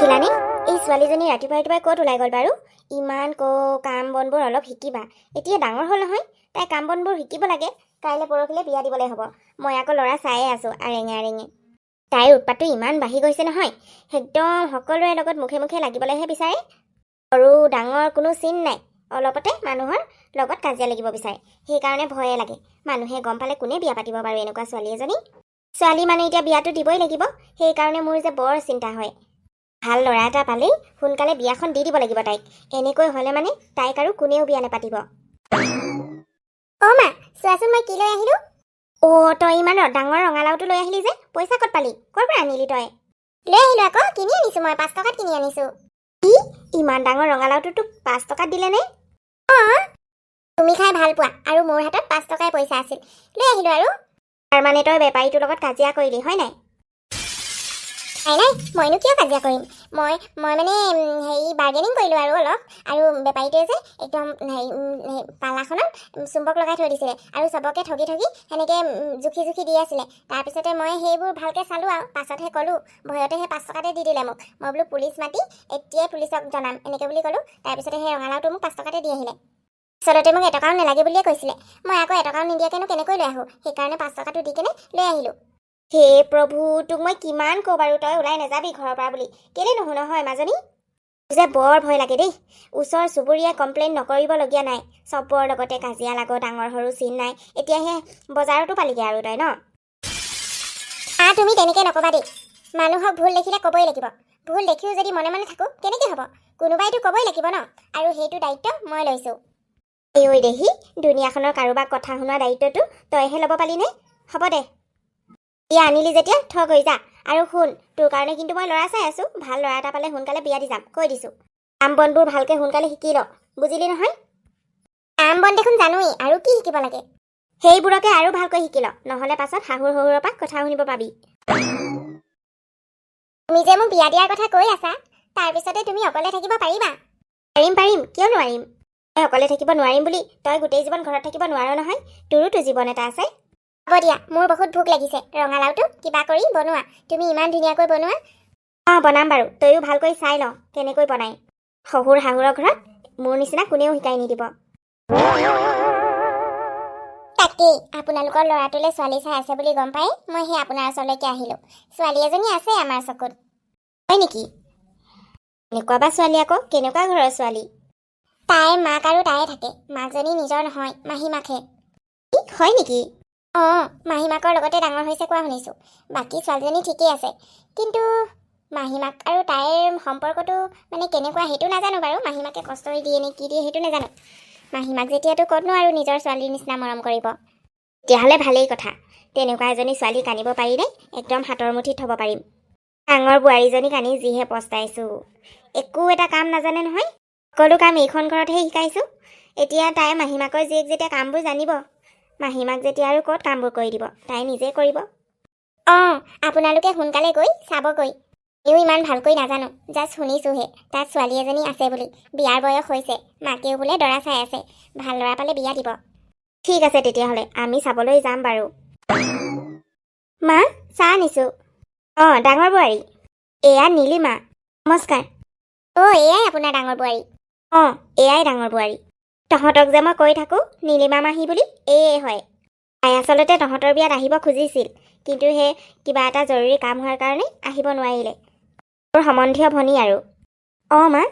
দেখিলানে এই ছোৱালীজনী ৰাতিপুৱা ৰাতিপুৱাই ক'ত ওলাই গ'ল বাৰু? ইমান কাম বনবোৰ অলপ শিকিবা, এতিয়া ডাঙৰ হ'ল নহয়, তাই কাম বনবোৰ শিকিব লাগে। কাইলৈ পৰহিলৈ বিয়া দিবলৈ হ'ব। মই আকৌ ল'ৰা চায়ে আছোঁ আৰেঙে আৰেঙে। তাইৰ উৎপাতটো ইমান বাঢ়ি গৈছে নহয়, একদম সকলোৰে লগত মুখে মুখে লাগিবলৈহে বিচাৰে। সৰু ডাঙৰ কোনো চিন নাই, অলপতে মানুহৰ লগত কাজিয়া লাগিব বিচাৰে। সেইকাৰণে ভয়ে লাগে, মানুহে গম পালে কোনে বিয়া পাতিব বাৰু এনেকুৱা ছোৱালী এজনী? ছোৱালী মানে এতিয়া বিয়াটো দিবই লাগিব, সেইকাৰণে মোৰ যে বৰ চিন্তা হয়। ভাল ল'ৰা এটা পালেই সোনকালে বিয়াখন দি দিব লাগিব তাইক। এনেকৈ হ'লে মানে তাইক আৰু কোনেও বিয়া নাপাতিব। অ' মা, চোৱাচোন মই কি লৈ আহিলোঁ। অ' তই ইমান ডাঙৰ ৰঙালাওটো লৈ আহিলি যে, পইচা ক'ত পালি? ক'ৰ পৰা আনিলি তই? লৈ আহিলোঁ আকৌ, কিনি আনিছোঁ মই, 5 টকাত কিনি আনিছোঁ। কি? ইমান ডাঙৰ ৰঙালাওটো তোক 5 টকাত দিলেনে? অঁ, তুমি খাই ভাল পোৱা আৰু মোৰ হাতত 5 টকাই পইচা আছিল, লৈ আহিলোঁ আৰু। তাৰমানে তই বেপাৰীটোৰ লগত কাজিয়া কৰিলি হয় নাই? নাই, মইনো কিয় কাজিয়া কৰিম। মই মানে হেৰি বাৰ্গেনিং কৰিলোঁ আৰু অলপ। আৰু বেপাৰীটোৱে যে একদম পালাখনত চুম্বক লগাই থৈ দিছিলে আৰু চবকে ঠগি সেনেকৈ জুখি দি আছিলে। তাৰপিছতে মই সেইবোৰ ভালকৈ চালোঁ আৰু পাছতহে ক'লোঁ, ভয়তে সেই 5 টকাতে দি দিলে মোক। মই বোলো পুলিচ মাতি এতিয়াই পুলিচক জনাম এনেকৈ বুলি ক'লোঁ। তাৰপিছতে সেই ৰঙালাওটো মোক 5 টকাতে দি আহিলে। আচলতে মোক এটকাও নালাগে বুলিয়ে কৈছিলে। মই আকৌ এটকাও নিদিয়াকেনো কেনেকৈ লৈ আহোঁ, সেইকাৰণে 5 টকাটো দি কেনে লৈ আহিলোঁ। হে প্ৰভু, তোক মই কিমান কওঁ বাৰু তই ওলাই নাযাবি ঘৰৰ পৰা বুলি। কেলৈ নুশুন হয় মাজনী? যে বৰ ভয় লাগে দেই। ওচৰ চুবুৰীয়াই কমপ্লেইন নকৰিবলগীয়া নাই, চবৰ লগতে কাজিয়া লাগো, ডাঙৰ সৰু চিন নাই। এতিয়াহে বজাৰতো পালিগে আৰু তই ন? তুমি তেনেকৈ নক'বা দেই। মানুহক ভুল দেখিলে ক'বই লাগিব। ভুল দেখিও যদি মনে মনে থাকোঁ কেনেকৈ হ'ব? কোনোবাইতো ক'বই লাগিব ন, আৰু সেইটো দায়িত্ব মই লৈছোঁ। এই দেহি, দুনিয়াখনৰ কাৰোবাক কথা শুনোৱা দায়িত্বটো তইহে ল'ব পালিনে? হ'ব দে, বিয়া আনিলি যেতিয়া ঠগ হৈ যা। আৰু শুন, তোৰ কাৰণে কিন্তু মই ল'ৰা চাই আছোঁ। ভাল ল'ৰা এটা পালে সোনকালে বিয়া দি যাম, কৈ দিছোঁ। কাম বনবোৰ ভালকৈ সোনকালে শিকি ল, বুজিলি নহয়? কাম বন দেখোন জানোৱেই, আৰু কি শিকিব লাগে? সেইবোৰকে আৰু ভালকৈ শিকি ল, নহ'লে পাছত শাহুৰ শহুৰৰ পৰা কথা শুনিব পাবি। তুমি যে মোক বিয়া দিয়াৰ কথা কৈ আছা, তাৰপিছতে তুমি অকলে থাকিব পাৰিবা? পাৰিম, কিয় নোৱাৰিম? মই অকলে থাকিব নোৱাৰিম বুলি তই গোটেই জীৱন ঘৰত থাকিব নোৱাৰ নহয়। তোৰোতো জীৱন এটা আছে। হ'ব দিয়া, মোৰ বহুত ভোক লাগিছে। ৰঙালাওটো কিবা কৰি বনোৱা, তুমি ইমান ধুনীয়াকৈ বনোৱা। অঁ, বনাম বাৰু, তইও ভালকৈ চাই ল কেনেকৈ বনাই। শহুৰ শাহুৰৰ ঘৰত মোৰ নিচিনা কোনেও শিকাই নিদিব। তাকেই, আপোনালোকৰ ল'ৰাটোলৈ ছোৱালী চাই আছে বুলি গম পাই মই সেই আপোনাৰ ওচৰলৈকে আহিলোঁ। ছোৱালী এজনী আছে আমাৰ চকুত। হয় নেকি? এনেকুৱা বা ছোৱালী আকৌ কেনেকুৱা ঘৰৰ ছোৱালী? তাইৰ মাক আৰু তাইয়ে থাকে, মাকজনী নিজৰ নহয়, মাহীমাকহে। হয় নেকি? অঁ, মাহীমাকৰ লগতে ডাঙৰ হৈছে কোৱা শুনিছোঁ। বাকী ছোৱালীজনী ঠিকেই আছে, কিন্তু মাহীমাক আৰু তাইৰ সম্পৰ্কটো মানে কেনেকুৱা সেইটো নাজানো বাৰু। মাহীমাকে কষ্ট দিয়ে নে কি দিয়ে সেইটো নাজানো। মাহীমাক যেতিয়াতো ক'তনো আৰু নিজৰ ছোৱালীৰ নিচিনা মৰম কৰিব। তেতিয়াহ'লে ভালেই কথা। তেনেকুৱা এজনী ছোৱালীক আনিব পাৰিলে একদম হাতৰ মুঠিত থ'ব পাৰিম। ডাঙৰ বোৱাৰীজনীক আনি যিহে পস্তাইছোঁ, একো এটা কাম নাজানে নহয়। সকলো কাম এইখন ঘৰতহে শিকাইছোঁ। এতিয়া তাই মাহীমাকৰ জীয়েক যেতিয়া কামবোৰ জানিব, মাহীমাক যেতিয়া আৰু ক'ত কামবোৰ কৰি দিব, তাই নিজে কৰিব। অঁ, আপোনালোকে সোনকালে গৈ চাবগৈ। ময়ো ইমান ভালকৈ নাজানো, জাষ্ট শুনিছোঁহে তাত ছোৱালী এজনী আছে বুলি। বিয়াৰ বয়স হৈছে, মাকেও বোলে দৰা চাই আছে, ভাল ল'ৰা পালে বিয়া দিব। ঠিক আছে তেতিয়াহ'লে, আমি চাবলৈ যাম বাৰু। মা, চাহ আনিছোঁ। অঁ, ডাঙৰ বোৱাৰী, এয়া নীলিমা। নমস্কাৰ। অঁ, এয়াই আপোনাৰ ডাঙৰ বোৱাৰী? অঁ, এয়াই ডাঙৰ বোৱাৰী। তহঁতক যে মই কৈ থাকোঁ নীলিমা মাহী বুলি, এয়ে হয়। তাই আচলতে তহঁতৰ বিয়াত আহিব খুজিছিল, কিন্তু সেই কিবা এটা জৰুৰী কাম হোৱাৰ কাৰণে আহিব নোৱাৰিলে। মোৰ সম্বন্ধীয় ভনী আৰু। অঁ মা,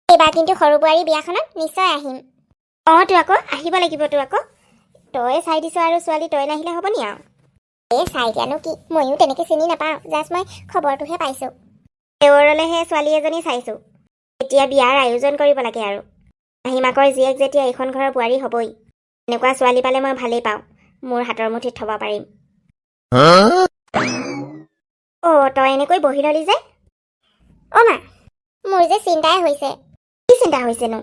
এইবাৰ কিন্তু সৰু বোৱাৰী বিয়াখনত নিশ্চয় আহিম। অঁ, তো আকৌ আহিব লাগিবতো আকৌ। তই চাই দিছ আৰু ছোৱালী তই নাহিলে হ'ব নি আৰু? এই চাই দিয়ানো কি, ময়ো তেনেকৈ চিনি নাপাওঁ, জাষ্ট মই খবৰটোহে পাইছোঁ। দেৱৰলেহে ছোৱালী এজনী চাইছোঁ। এতিয়া বিয়াৰ আয়োজন কৰিব লাগে আৰু। মাহীমাকৰ জীয়েক যেতিয়া এইখন ঘৰৰ বোৱাৰী হ'বই, এনেকুৱা ছোৱালী পালে মই ভালেই পাওঁ, মোৰ হাতৰ মুঠিত থ'ব পাৰিম। অঁ, তই এনেকৈ বহি ল'লি যে? অঁ মা, মোৰ যে চিন্তাই হৈছে। কি চিন্তা হৈছেনো?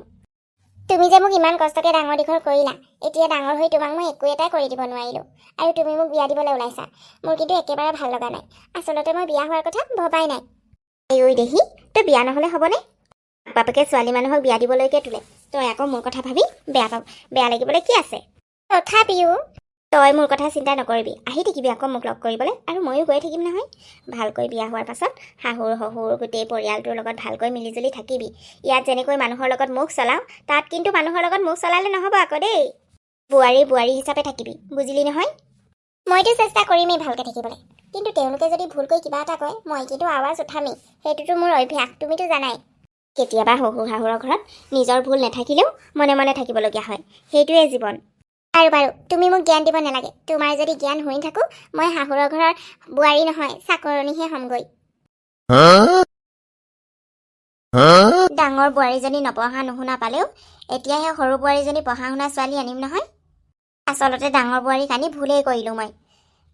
তুমি যে মোক ইমান কষ্টকৈ ডাঙৰ দীঘল কৰিলা, এতিয়া ডাঙৰ হৈ তোমাক মই একো এটাই কৰি দিব নোৱাৰিলোঁ, আৰু তুমি মোক বিয়া দিবলৈ ওলাইছা। মোৰ কিন্তু একেবাৰে ভাল লগা নাই। আচলতে মই বিয়া হোৱাৰ কথা ভবাই নাই। এই দেহি, তই বিয়া নহ'লে হ'বনে? বাপেকে ছোৱালী মানুহক বিয়া দিবলৈকে তোলে, তই আকৌ মোৰ কথা ভাবি বেয়া লাগিবলৈ কি আছে? তথাপিও তই মোৰ কথা চিন্তা নকৰিবি, আহি থাকিবি আকৌ মোক লগ কৰিবলৈ, আৰু ময়ো গৈ থাকিম নহয়। ভালকৈ বিয়া হোৱাৰ পাছত শাহুৰ শহুৰ গোটেই পৰিয়ালটোৰ লগত ভালকৈ মিলিজুলি থাকিবি। ইয়াত যেনেকৈ মানুহৰ লগত মুখ চলাওঁ, তাত কিন্তু মানুহৰ লগত মুখ চলালে নহ'ব আকৌ দেই। বোৱাৰী বোৱাৰী হিচাপে থাকিবি, বুজিলি নহয়? মইতো চেষ্টা কৰিমেই ভালকৈ থাকিবলৈ, কিন্তু তেওঁলোকে যদি ভুলকৈ কিবা এটা কয় মই কিন্তু আৱাজ উঠামেই। সেইটোতো মোৰ অভ্যাস, তুমিতো জানাই। কেতিয়াবা শহুৰ শাহুৰৰ ঘৰত নিজৰ ভুল নাথাকিলেও মনে মনে থাকিবলগীয়া হয়, সেইটোৱে জীৱন। আৰু বাৰু তুমি মোক জ্ঞান দিব নালাগে। তোমাৰ যদি জ্ঞান হৈ থাকোঁ, মই শাহুৰৰ ঘৰৰ বোৱাৰী নহয়, চাকৰণীহে হ'মগৈ। ডাঙৰ বোৱাৰীজনী নপঢ়া নুশুনা পালেও এতিয়াহে সৰু বোৱাৰীজনী পঢ়া শুনা ছোৱালী আনিম নহয়। আচলতে ডাঙৰ বোৱাৰীক আনি ভুলেই কৰিলোঁ মই।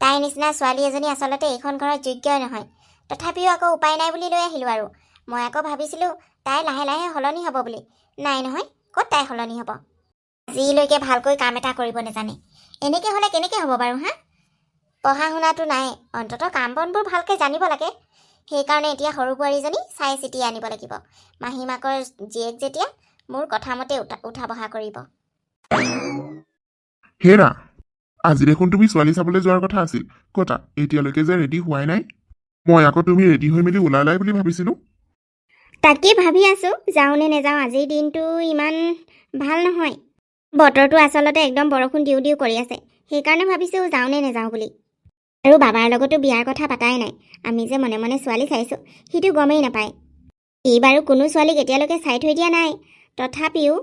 তাইৰ নিচিনা ছোৱালী এজনী আচলতে এইখন ঘৰত যোগ্যই নহয়। তথাপিও আকৌ উপায় নাই বুলি লৈ আহিলোঁ আৰু। মই আকৌ ভাবিছিলোঁ তাই লাহে লাহে সলনি হ'ব বুলি। নাই নহয়, ক'ত তাই সলনি হ'ব। আজিলৈকে ভালকৈ কাম এটা কৰিব নাজানে। এনেকৈ হ'লে কেনেকৈ হ'ব বাৰু হা? পঢ়া শুনাটো নাই, অন্ততঃ কাম বনবোৰ ভালকৈ জানিব লাগে। সেইকাৰণে এতিয়া সৰু বোৱাৰীজনী চাই চিতি আনিব লাগিব। মাহীমাকৰ জীয়েক যেতিয়া মোৰ কথামতে উঠা বহা কৰিব। হেৰা, আজি দেখোন তুমি ছোৱালী চাবলৈ যোৱাৰ কথা আছিল। কতা এতিয়ালৈকে যে ৰেডি হোৱাই নাই। মই আকৌ তুমি ৰেডি হৈ মেলি ওলালাই বুলি ভাবিছিলোঁ। তাকেই ভাবি আছোঁ যাওঁ নে নেযাওঁ। আজিৰ দিনটো ইমান ভাল নহয়। বতৰটো আচলতে একদম বৰষুণ দিওঁ দিওঁ কৰি আছে। সেইকাৰণে ভাবিছোঁ যাওঁ নে নেযাওঁ বুলি। আৰু বাবাৰ লগতো বিয়াৰ কথা পাতাই নাই। আমি যে মনে মনে ছোৱালী চাইছোঁ সিটো গমেই নাপায়। সি বাৰু কোনো ছোৱালীক এতিয়ালৈকে চাই থৈ দিয়া নাই। তথাপিও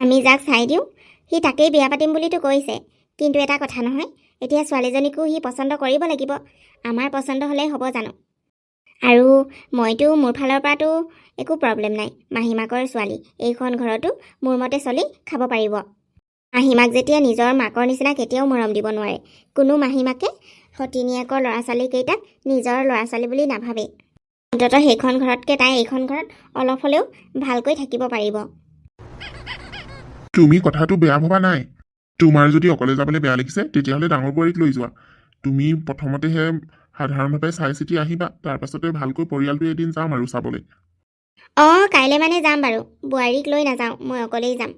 আমি যাক চাই দিওঁ সি তাকেই বিয়া পাতিম বুলিতো কৈছে। কিন্তু এটা কথা নহয়, এতিয়া ছোৱালীজনীকো সি পচন্দ কৰিব লাগিব। আমাৰ পচন্দ হ'লেই হ'ব জানো? আৰু মইতো মোৰ ফালৰ পৰাতো একো প্ৰব্লেম নাই। মাহীমাকৰ ছোৱালী এইখন ঘৰতো মোৰ মতে চলি খাব পাৰিব। মাহীমাক যেতিয়া নিজৰ মাকৰ নিচিনা কেতিয়াও মৰম দিব নোৱাৰে। কোনো মাহীমাকে সতিনীয়েকৰ ল'ৰা ছোৱালীকেইটাক নিজৰ ল'ৰা ছোৱালী বুলি নাভাবে। অন্ততঃ সেইখন ঘৰতকৈ তাই এইখন ঘৰত অলপ হ'লেও ভালকৈ থাকিব পাৰিব। তুমি কথাটো বেয়া ভবা নাই। তোমাৰ যদি অকলে যাবলৈ বেয়া লাগিছে তেতিয়াহ'লে ডাঙৰ বোৱাৰীক লৈ যোৱা। তুমি প্ৰথমতেহে সাধাৰণভাৱে চাই চিতি আহিবা, তাৰপাছতে ভালকৈ পৰিয়ালটো এদিন যাম আৰু চাবলৈ। অঁ, কাইলৈ মানে যাম বাৰু। বোৱাৰীক লৈ নাযাওঁ, মই অকলেই যাম।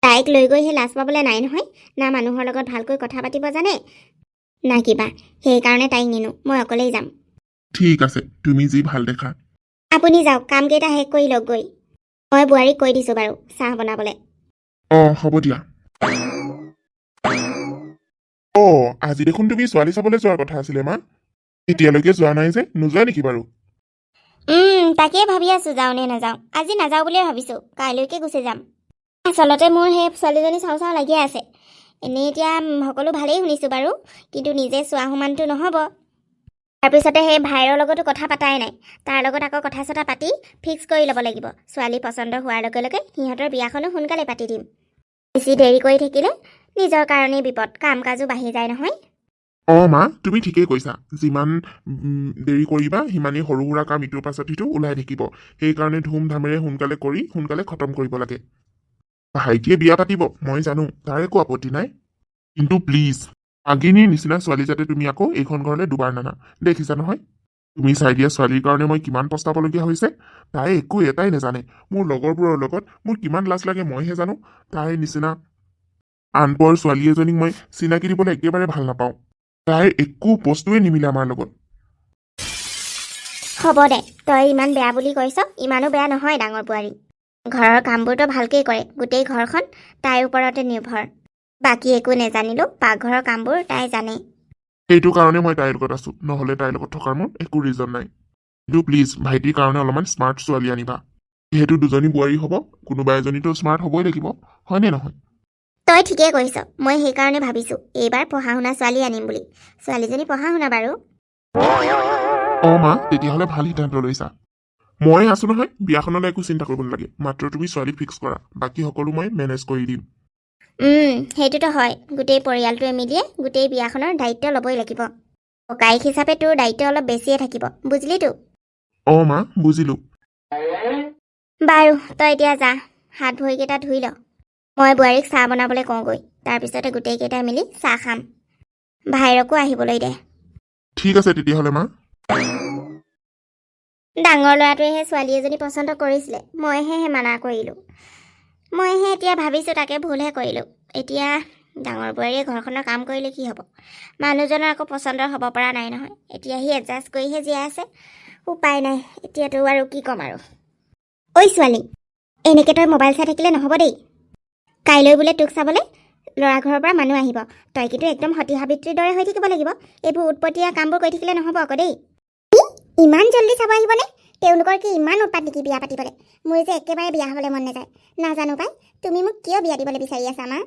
তাইক লৈ গৈ সেই লাজ পাবলৈ নাই নহয়। না মানুহৰ লগত ভালকৈ কথা পাতিব জানে না কিবা। সেইকাৰণে তাইক নিনো, মই অকলেই যাম। ঠিক আছে, তুমি যি ভাল দেখা। আপুনি যাওক, কামকেইটা শেষ কৰি লওক গৈ। মই বোৱাৰীক কৈ দিছোঁ বাৰু চাহ বনাবলৈ। হ'ব দিয়া। আজি দেখোন তুমি ছোৱালী চাবলৈ যোৱাৰ কথা আছিলে মা। এতিয়ালৈকে যোৱা নাই যে, নোযোৱা নেকি বাৰু? তাকেই ভাবি আছোঁ যাওঁ নে নাযাওঁ। আজি নাযাওঁ বুলিয়ে ভাবিছোঁ, কাইলৈকে গুচি যাম। আচলতে মোৰ সেই ছোৱালীজনী চাওঁ চাওঁ লাগি আছে। এনেই এতিয়া সকলো ভালেই শুনিছোঁ বাৰু, কিন্তু নিজে চোৱা সমানটো নহ'ব। তাৰপিছতে সেই ভাইৰৰ লগতো কথা পাতাই নাই। তাৰ লগত আকৌ কথা চথা পাতি ফিক্স কৰি ল'ব লাগিব। ছোৱালী পচন্দ হোৱাৰ লগে লগে সিহঁতৰ বিয়াখনো সোনকালে পাতি দিম। বেছি দেৰি কৰি থাকিলে নিজৰ কাৰণেই বিপদ, কাম কাজো বাঢ়ি যায় নহয়। মা, তুমি ঠিকেই কৈছা। যিমান দেৰি কৰিবা সিমানেই সৰু সুৰা কাম ইটোৰ পাছত সিটো ওলাই থাকিব। সেইকাৰণে ধুমধামেৰে সোনকালে কৰি সোনকালে খতম কৰিব লাগে। ভাইটিয়ে বিয়া পাতিব, মই জানো, তাৰ একো আপত্তি নাই। কিন্তু প্লিজ আগিনীৰ নিচিনা ছোৱালী যাতে তুমি আকৌ এইখন ঘৰলৈ দুবাৰ নানা। দেখিছা নহয় তুমি চাই দিয়া ছোৱালীৰ কাৰণে মই কিমান পস্তাবলগীয়া হৈছে। তাই একো এটাই নাজানে। মোৰ লগৰবোৰৰ লগত মোৰ কিমান লাজ লাগে মইহে জানো। তাইৰ নিচিনা আনপৰ ছোৱালী এজনীক মই চিনাকি দিবলৈ একেবাৰে ভাল নাপাওঁ। তাইৰ একো বস্তুৱে নিমিলে আমাৰ লগত। হ'ব দে, তই ইমান বেয়া বুলি কৈছ, ইমানো বেয়া নহয় ডাঙৰ বোৱাৰী। ঘৰৰ কামবোৰতো ভালকেই কৰে, গোটেই ঘৰখন তাইৰ ওপৰতে নিৰ্ভৰ। বাকী একো নেজানিলেও পাকঘৰৰ কামবোৰ তাই জানে। সেইটো কাৰণে মই তাইৰ লগত আছো, নহ'লে তাইৰ লগত থকাৰ মোৰ একো ৰিজন নাই। কিন্তু প্লিজ ভাইটিৰ কাৰণে অলপমান স্মাৰ্ট ছোৱালী আনিবা। যিহেতু দুজনী বোৱাৰী হ'ব, কোনোবা এজনীতো স্মাৰ্ট হ'বই লাগিব, হয়নে নহয়? তই ঠিকেই কৈছ। মই সেইকাৰণে ভাবিছোঁ এইবাৰ পঢ়া শুনা ছোৱালী আনিম বুলি। ছোৱালীজনী পঢ়া শুনা বাৰু। মা, তেতিয়াহ'লে ভাল সিদ্ধান্ত লৈছা। মই আছো নহয়, বিয়াখনলৈ একো চিন্তা কৰিব নালাগে। মাত্ৰ তুমি ছোৱালী ফিক্স কৰা, বাকী সকলো মই মেনেজ কৰি দিম। সেইটোতো হয়। গোটেই পৰিয়ালটোৱে মিলিয়ে গোটেই বিয়াখনৰ দায়িত্ব ল'বই লাগিব। ককায়েক হিচাপে তোৰ দায়িত্ব অলপ বেছিয়ে থাকিব, বুজিলিতো? মা, বুজিলো। বাৰু তই এতিয়া যা, হাত ভৰিকেইটা ধুই ল। মই বোৱাৰীক চাহ বনাবলৈ কওঁগৈ, তাৰপিছতে গোটেইকেইটাই মিলি চাহ খাম। ভাইৰকো আহিবলৈ দে। ঠিক আছে তেতিয়াহ'লে মা। ডাঙৰ ল'ৰাটোৱেহে ছোৱালী এজনী পচন্দ কৰিছিলে, মইহে মানা কৰিলোঁ। মইহে এতিয়া ভাবিছোঁ তাকে ভুলহে কৰিলোঁ। এতিয়া ডাঙৰ বোৱাৰীয়ে ঘৰখনৰ কাম কৰিলে কি হ'ব? মানুহজনৰ আকৌ পচন্দৰ হ'ব পৰা নাই নহয়। এতিয়া সি এডজাষ্ট কৰিহে জীয়াই আছে। উপায় নাই, এতিয়াতো আৰু কি ক'ম আৰু। ঐ ছোৱালী, এনেকৈ তই মোবাইল চাই থাকিলে নহ'ব দেই। কাইলৈ বোলে তোক চাবলৈ ল'ৰা ঘৰৰ পৰা মানুহ আহিব। তই কিন্তু একদম সতী সাবিত্ৰীৰ দৰে হৈ থাকিব লাগিব। এইবোৰ উৎপতীয়া কামবোৰ কৰি থাকিলে নহ'ব আকৌ দেই। ইমান জল্দি চাব আহিবনে? তেওঁলোকৰ কি ইমান উৎপাত নেকি বিয়া পাতিবলৈ? মোৰ যে একেবাৰে বিয়া হ'বলৈ মন নাযায়। নাজানো পাই, তুমি মোক কিয় বিয়া দিবলৈ বিচাৰি আছা মা?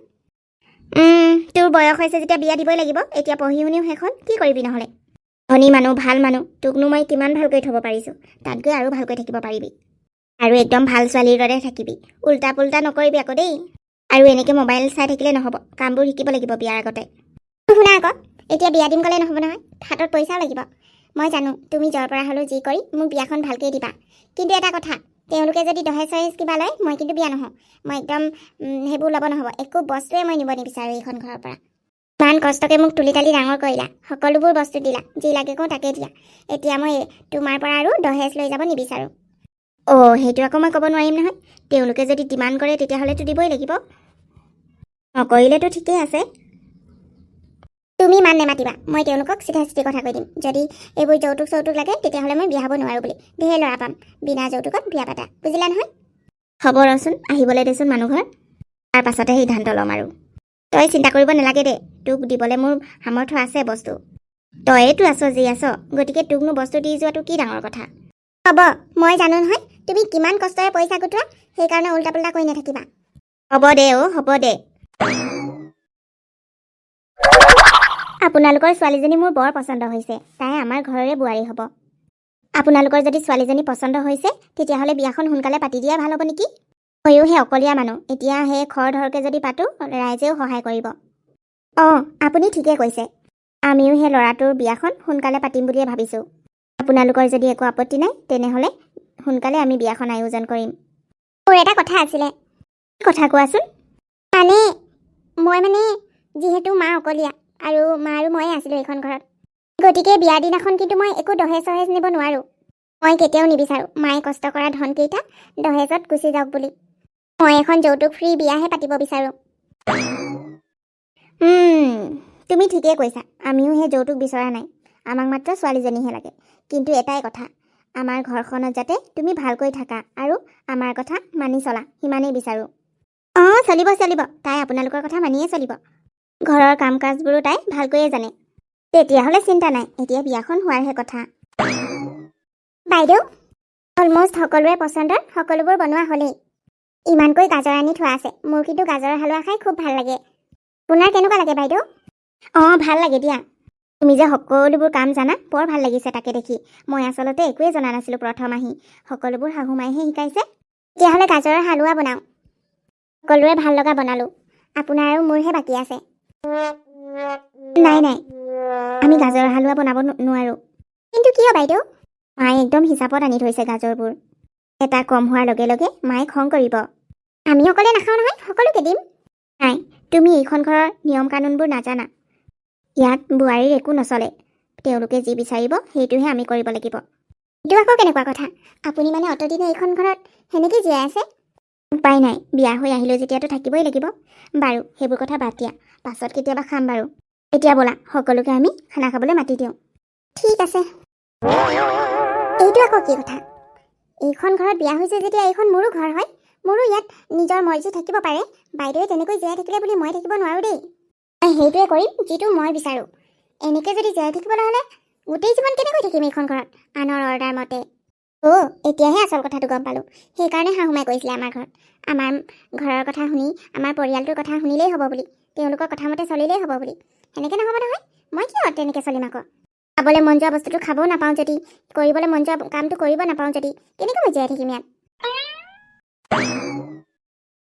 তোৰ বয়স হৈছে যেতিয়া বিয়া দিবই লাগিব। এতিয়া পঢ়ি শুনিও শেষ হ'ল, কি কৰিবি নহ'লে? ধনী মানুহ, ভাল মানুহ, তোকনো মই কিমান ভালকৈ থ'ব পাৰিছোঁ। তাত গৈ আৰু ভালকৈ থাকিব পাৰিবি। আৰু একদম ভাল ছোৱালীৰ দৰে থাকিবি। উল্টা পুল্টা নকৰিবি আকৌ দেই। আৰু এনেকৈ মোবাইল চাই থাকিলে নহ'ব, কামবোৰ শিকিব লাগিব বিয়াৰ আগতে। শুনা আকৌ, এতিয়া বিয়া দিম ক'লে নহ'ব নহয়, হাতত পইচাও লাগিব। মই জানো তুমি য'ৰ পৰা হ'লেও যি কৰি মোক বিয়াখন ভালকৈ দিবা। কিন্তু এটা কথা, তেওঁলোকে যদি দহেজ চহেজ কিবা লয়, মই কিন্তু বিয়া নহওঁ। মই একদম সেইবোৰ ল'ব নহ'ব। একো বস্তুৱে মই নিব নিবিচাৰোঁ এইখন ঘৰৰ পৰা। ইমান কষ্টকৈ মোক তুলি তালি ডাঙৰ কৰিলা, সকলোবোৰ বস্তু দিলা, যি লাগে কওঁ তাকে দিয়া। এতিয়া মই তোমাৰ পৰা আৰু দহেজ লৈ যাব নিবিচাৰোঁ। সেইটো আকৌ মই ক'ব নোৱাৰিম নহয়। তেওঁলোকে যদি ডিমাণ্ড কৰে তেতিয়াহ'লেতো দিবই লাগিব। নকৰিলেতো ঠিকেই আছে। তুমি ইমান নেমাতিবা, মই তেওঁলোকক চিধা চিধি কথা কৈ দিম। যদি এইবোৰ যৌতুক চৌতুক লাগে তেতিয়াহ'লে মই বিয়া হ'ব নোৱাৰোঁ বুলি। ধেৰ ল'ৰা পাম, বিনা যৌতুকত বিয়া পাতা, বুজিলা নহয়? হ'ব ৰচোন, আহিবলৈ দেচোন মানুহ ঘৰ, তাৰ পাছতে সিদ্ধান্ত ল'ম আৰু। তই চিন্তা কৰিব নালাগে দে, তোক দিবলৈ মোৰ সামৰ্থ্য আছে বস্তু। তইতো আছ যি আছ, গতিকে তোকনো বস্তু দি যোৱাটো কি ডাঙৰ কথা। হ'ব, মই জানো নহয় তুমি কিমান কষ্টৰে পইচা গোটোৱা, সেইকাৰণে উল্টা পুল্টা কৰি নাথাকিবা। হ'ব দে হ'ব দে। আপোনালোকৰ ছোৱালীজনী মোৰ বৰ পচন্দ হৈছে। তাই আমাৰ ঘৰৰে বোৱাৰী হ'ব। আপোনালোকৰ যদি ছোৱালীজনী পচন্দ হৈছে তেতিয়াহ'লে বিয়াখন সোনকালে পাতি দিয়াই ভাল হ'ব নেকি? ময়ো সেই অকলীয়া মানুহ, এতিয়া সেই খৰ ধৰকৈ যদি পাতোঁ ৰাইজেও সহায় কৰিব। আপুনি ঠিকে কৈছে। আমিও সেই ল'ৰাটোৰ বিয়াখন সোনকালে পাতিম বুলিয়ে ভাবিছোঁ। আপোনালোকৰ যদি একো আপত্তি নাই তেনেহ'লে সোনকালে আমি বিয়াখন আয়োজন কৰিম। মোৰ এটা কথা আছিলে। কি কথা কোৱাচোন? মই যিহেতু মা অকলীয়া, আৰু মা আৰু ময়ে আছিলোঁ এইখন ঘৰত, গতিকে বিয়াৰ দিনাখন কিন্তু মই একো দহেজ চহেজ নিব নোৱাৰোঁ। মই কেতিয়াও নিবিচাৰোঁ মায়ে কষ্ট কৰা ধনকেইটা দহেজত গুচি যাওক বুলি। মই এখন যৌতুক ফ্ৰী বিয়াহে পাতিব বিচাৰোঁ। তুমি ঠিকেই কৈছা। আমিও সেই যৌতুক বিচৰা নাই, আমাক মাত্ৰ ছোৱালীজনীহে লাগে। কিন্তু এটাই কথা, আমাৰ ঘৰখনত যাতে তুমি ভালকৈ থাকা আৰু আমাৰ কথা মানি চলা, সিমানেই বিচাৰোঁ। চলিব চলিব, তাই আপোনালোকৰ কথা মানিয়ে চলিব। ঘৰৰ কাম কাজবোৰো তাই ভালকৈয়ে জানে। তেতিয়াহ'লে চিন্তা নাই, এতিয়া বিয়াখন হোৱাৰহে কথা। বাইদেউ, অলমষ্ট সকলোৰে পচন্দৰ সকলোবোৰ বনোৱা হ'লেই। ইমানকৈ গাজৰ আনি থোৱা আছে। মোৰ কিন্তু গাজৰৰ হালোৱা খাই খুব ভাল লাগে। আপোনাৰ কেনেকুৱা লাগে বাইদেউ? ভাল লাগে দিয়া। তুমি যে সকলোবোৰ কাম জানা, বৰ ভাল লাগিছে তাকে দেখি। মই আচলতে একোৱেই জনা নাছিলোঁ প্ৰথম আহি। সকলোবোৰ শাহু মায়েহে শিকাইছে। তেতিয়াহ'লে গাজৰৰ হালোৱা বনাওঁ। সকলোৰে ভাল লগা বনালোঁ। আপোনাৰ আৰু মোৰহে বাকী আছে। নাই আমি গাজৰৰ হালোৱা বনাব নোৱাৰোঁ। কিন্তু কিয় বাইদেউ? মায়ে একদম হিচাপত আনি থৈছে গাজৰবোৰ। এটা কম হোৱাৰ লগে লগে মায়ে খং কৰিব। আমি অকলে নাখাওঁ নহয়, সকলোকে দিম। নাই, তুমি এইখন ঘৰৰ নিয়ম কানুনবোৰ নাজানা। ইয়াত বোৱাৰীৰ একো নচলে। তেওঁলোকে যি বিচাৰিব সেইটোহে আমি কৰিব লাগিব। এইটো আকৌ কেনেকুৱা কথা? আপুনি অতদিনে এইখন ঘৰত সেনেকৈ জীয়াই আছে? উপায় নাই, বিয়া হৈ আহিলেও যেতিয়াতো থাকিবই লাগিব। বাৰু সেইবোৰ কথা বাদ দিয়া, পাছত কেতিয়াবা খাম বাৰু। এতিয়া ব'লা সকলোকে আমি খানা খাবলৈ মাতি দিওঁ। ঠিক আছে। এইটো আকৌ কি কথা? এইখন ঘৰত বিয়া হৈছে যেতিয়া এইখন মোৰো ঘৰ হয়। মোৰো ইয়াত নিজৰ মৰ্জি থাকিব পাৰে। বাইদেৱে তেনেকৈ জীয়াই থাকিলে বুলি মই থাকিব নোৱাৰোঁ দেই। সেইটোৱে কৰিম যিটো মই বিচাৰোঁ। এনেকৈ যদি জীয়াই থাকিবলৈ হ'লে গোটেই জীৱন কেনেকৈ থাকিম এইখন ঘৰত আনৰ অৰ্ডাৰ মতে? এতিয়াহে আচল কথাটো গম পালোঁ। সেইকাৰণে শাহুমাই কৈছিলে আমাৰ ঘৰৰ কথা শুনি, আমাৰ পৰিয়ালটোৰ কথা শুনিলেই হ'ব বুলি, তেওঁলোকৰ কথা মতে চলিলেই হ'ব বুলি। সেনেকৈ নহ'ব নহয়। মই কিয় তেনেকৈ চলিম আকৌ? খাবলৈ মন যোৱা বস্তুটো খাবও নাপাওঁ যদি, কৰিবলৈ মন যোৱা কামটো কৰিব নাপাওঁ যদি, কেনেকৈ মই জীয়াই থাকিম ইয়াত?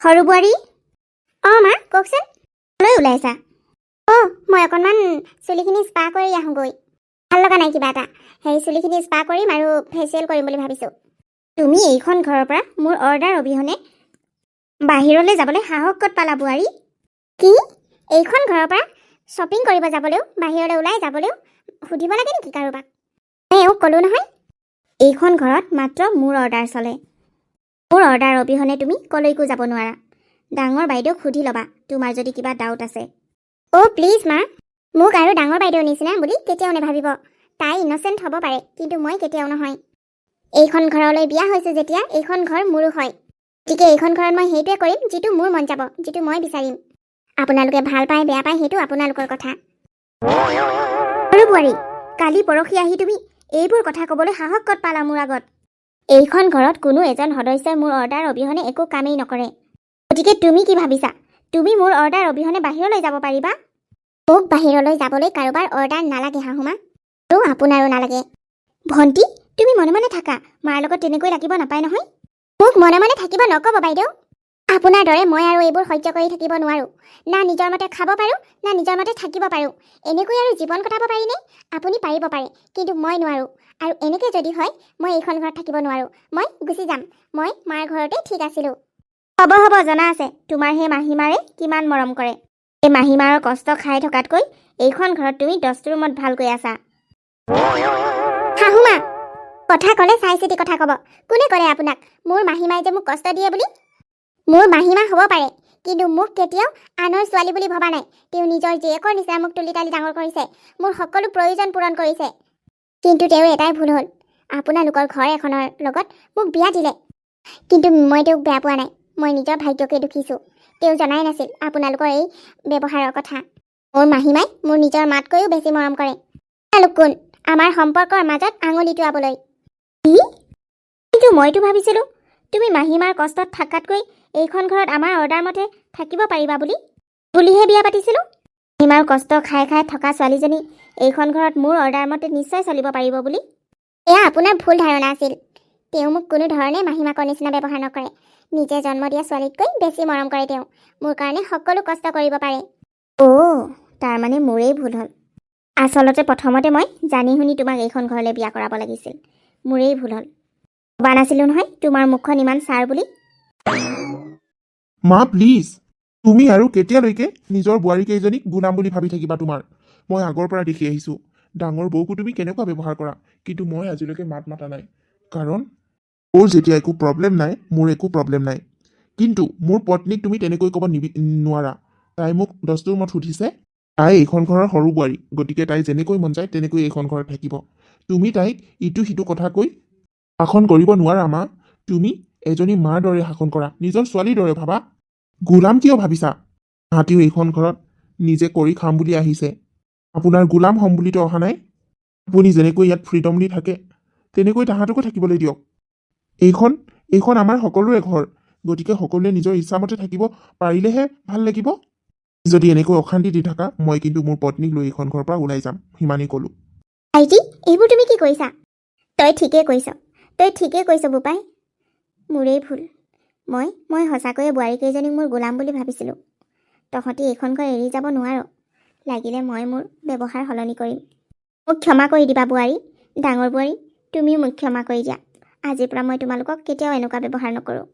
সৰু বোৱাৰী। মা কওকচোন। ক'লৈ ওলাইছা? মই অকণমান চুলিখিনি স্পা কৰি আহোঁগৈ। ভাল লগা নাই কিবা এটা। চুলিখিনি স্পা কৰিম আৰু ফেচিয়েল কৰিম বুলি ভাবিছোঁ। তুমি এইখন ঘৰৰ পৰা মোৰ অৰ্ডাৰ অবিহনে বাহিৰলৈ যাবলৈ সাহস ক'ত পালা বোৱাৰী? কি? এইখন ঘৰৰ পৰা শ্বপিং কৰিব যাবলৈও, বাহিৰলৈ ওলাই যাবলৈও সুধিব লাগে নেকি কাৰোবাক? এওঁক ক'লোঁ নহয়, এইখন ঘৰত মাত্ৰ মোৰ অৰ্ডাৰ চলে। মোৰ অৰ্ডাৰ অবিহনে তুমি ক'লৈকো যাব নোৱাৰা। ডাঙৰ বাইদেউক সুধি ল'বা তোমাৰ যদি কিবা ডাউট আছে। অ' প্লিজ মা, মোক আৰু ডাঙৰ বাইদেউৰ নিচিনা বুলি কেতিয়াও নাভাবিব। তাই ইনচেণ্ট হ'ব পাৰে, কিন্তু মই কেতিয়াও নহয়। এইখন ঘৰলৈ বিয়া হৈছোঁ যেতিয়া এইখন ঘৰ মোৰো হয়। গতিকে এইখন ঘৰত মই সেইটোৱে কৰিম যিটো মোৰ মন যাব, যিটো মই বিচাৰিম। আপোনালোকে ভাল পায় বেয়া পায় সেইটো আপোনালোকৰ কথা। আৰু বোৱাৰী, কালি পৰহি আহি তুমি এইবোৰ কথা ক'বলৈ সাহস ক'ত পালা মোৰ আগত? এইখন ঘৰত কোনো এজন সদস্যই মোৰ অৰ্ডাৰ অবিহনে একো কামেই নকৰে। গতিকে তুমি কি ভাবিছা তুমি মোৰ অৰ্ডাৰ অবিহনে বাহিৰলৈ যাব পাৰিবা? মোক বাহিৰলৈ যাবলৈ কাৰোবাৰ অৰ্ডাৰ নালাগে শাহুমা, আৰু আপোনাৰো নালাগে। ভণ্টি, তুমি মনে মনে থাকা, মাৰ লগত তেনেকৈ লাগিব নাপায় নহয়। মোক মনে মনে থাকিব নক'ব বাইদেউ। আপোনাৰ দৰে মই আৰু এইবোৰ সহ্য কৰি থাকিব নোৱাৰোঁ। না নিজৰ মতে খাব পাৰোঁ, না নিজৰ মতে থাকিব পাৰোঁ। এনেকৈ আৰু জীৱন কটাব পাৰিনে? আপুনি পাৰিব পাৰে, কিন্তু মই নোৱাৰোঁ। আৰু এনেকৈ যদি হয় মই এইখন ঘৰত থাকিব নোৱাৰোঁ। মই গুচি যাম। মই মাৰ ঘৰতে ঠিক আছিলোঁ। হ'ব হ'ব, জনা আছে তোমাৰ সেই মাহীমাৰে কিমান মৰম কৰে। এই মাহীমাৰৰ কষ্ট খাই থকাতকৈ এইখন ঘৰত তুমি 10টা ৰুমত ভালকৈ আছা। শাহুমা, কথা ক'লে চাই চিতি কথা ক'ব। কোনে ক'লে আপোনাক মোৰ মাহীমাই যে মোক কষ্ট দিয়ে বুলি? মোৰ মাহীমা হ'ব পাৰে, কিন্তু মোক কেতিয়াও আনৰ ছোৱালী বুলি ভবা নাই। তেওঁ নিজৰ জীয়েকৰ নিচিনা মোক তুলি তালি ডাঙৰ কৰিছে, মোৰ সকলো প্ৰয়োজন পূৰণ কৰিছে। কিন্তু তেওঁ এটাই ভুল হ'ল, আপোনালোকৰ ঘৰ এখনৰ লগত মোক বিয়া দিলে। কিন্তু মই তেওঁক বেয়া পোৱা নাই, মই নিজৰ ভাগ্যকে দুখিছোঁ। তেওঁ জনাই নাছিল আপোনালোকৰ এই ব্যৱহাৰৰ কথা। মোৰ মাহীমাই মোৰ নিজৰ মাতকৈও বেছি মৰম কৰে। আপোনালোক কোন আমাৰ সম্পৰ্কৰ মাজত আঙুলি টোৱাবলৈ? কিন্তু মইতো ভাবিছিলোঁ তুমি মাহীমাৰ কষ্টত থকাতকৈ এইখন ঘৰত আমাৰ অৰ্ডাৰ মতে থাকিব পাৰিবা বুলিহে বিয়া পাতিছিলোঁ। মাহীমাৰ কষ্ট খাই খাই থকা ছোৱালীজনী এইখন ঘৰত মোৰ অৰ্ডাৰ মতে নিশ্চয় চলিব পাৰিব বুলি। এয়া আপোনাৰ ভুল ধাৰণা আছিল। তেওঁ মোক কোনো ধৰণে মাহীমাকৰ নিচিনা ব্যৱহাৰ নকৰে। নিজে জন্ম দিয়া ছোৱালীতকৈ বেছি মৰম কৰে তেওঁ। মোৰ কাৰণে সকলো কষ্ট কৰিব পাৰে। অ', তাৰমানে মোৰেই ভুল হ'ল। আচলতে প্ৰথমতে মই জানি শুনি তোমাক এইখন ঘৰলৈ বিয়া কৰাব লাগিছিল। মোৰেই ভুল হ'ল। ভবা নাছিলোঁ নহয় তোমাৰ মুখখন ইমান ছাৰ বুলি। মা প্লিজ, তুমি আৰু কেতিয়ালৈকে নিজৰ বোৱাৰীকেইজনীক গোলাম বুলি ভাবি থাকিবা তোমাৰ? মই আগৰ পৰা দেখি আহিছোঁ ডাঙৰ বৌকো তুমি কেনেকুৱা ব্যৱহাৰ কৰা, কিন্তু মই আজিলৈকে মাত মাতা নাই। কাৰণ মোৰ যেতিয়া একো প্ৰব্লেম নাই, মোৰ একো প্ৰব্লেম নাই। কিন্তু মোৰ পত্নীক তুমি তেনেকৈ ক'ব নোৱাৰা। তাই মোক 10টা ৰুমত সুধিছে। তাই এইখন ঘৰৰ সৰু বোৱাৰী, গতিকে তাই যেনেকৈ মন যায় তেনেকৈ এইখন ঘৰত থাকিব। তুমি তাইক ইটো সিটো কথা কৈ শাসন কৰিব নোৱাৰা মা। তুমি এজনী মাৰ দৰে শাসন কৰা, নিজৰ ছোৱালীৰ দৰে ভাবা। গোলাম কিয় ভাবিছা? তাহাঁতিও এইখন ঘৰত নিজে কৰি খাম বুলি আহিছে, আপোনাৰ গোলাম হ'ম বুলিতো অহা নাই। আপুনি যেনেকৈ ইয়াত ফ্ৰীডমলি থাকে তেনেকৈ তাহাঁতকো থাকিবলৈ দিয়ক। এইখন আমাৰ সকলোৰে ঘৰ, গতিকে সকলোৱে নিজৰ ইচ্ছামতে থাকিব পাৰিলেহে ভাল লাগিব। যদি এনেকৈ অশান্তি দি থাকা, মই কিন্তু মোৰ পত্নীক লৈ এইখন ঘৰৰ পৰা ওলাই যাম, সিমানেই ক'লোঁ। আইটি, এইবোৰ তুমি কি কৰিছা? তই ঠিকেই কৈছ বোপাই। মোৰেই ভুল। মই সঁচাকৈয়ে বোৱাৰীকেইজনীক মোৰ গোলাম বুলি ভাবিছিলোঁ। তহঁতি এইখন ঘৰ এৰি যাব নোৱাৰ। লাগিলে মই মোৰ ব্যৱহাৰ সলনি কৰিম। মোক ক্ষমা কৰি দিবা বোৱাৰী, ডাঙৰ বোৱাৰী, তুমিও মোক ক্ষমা কৰি দিয়া। আজিৰ পৰা মই তোমালোকক কেতিয়াও এনেকুৱা ব্যৱহাৰ নকৰোঁ।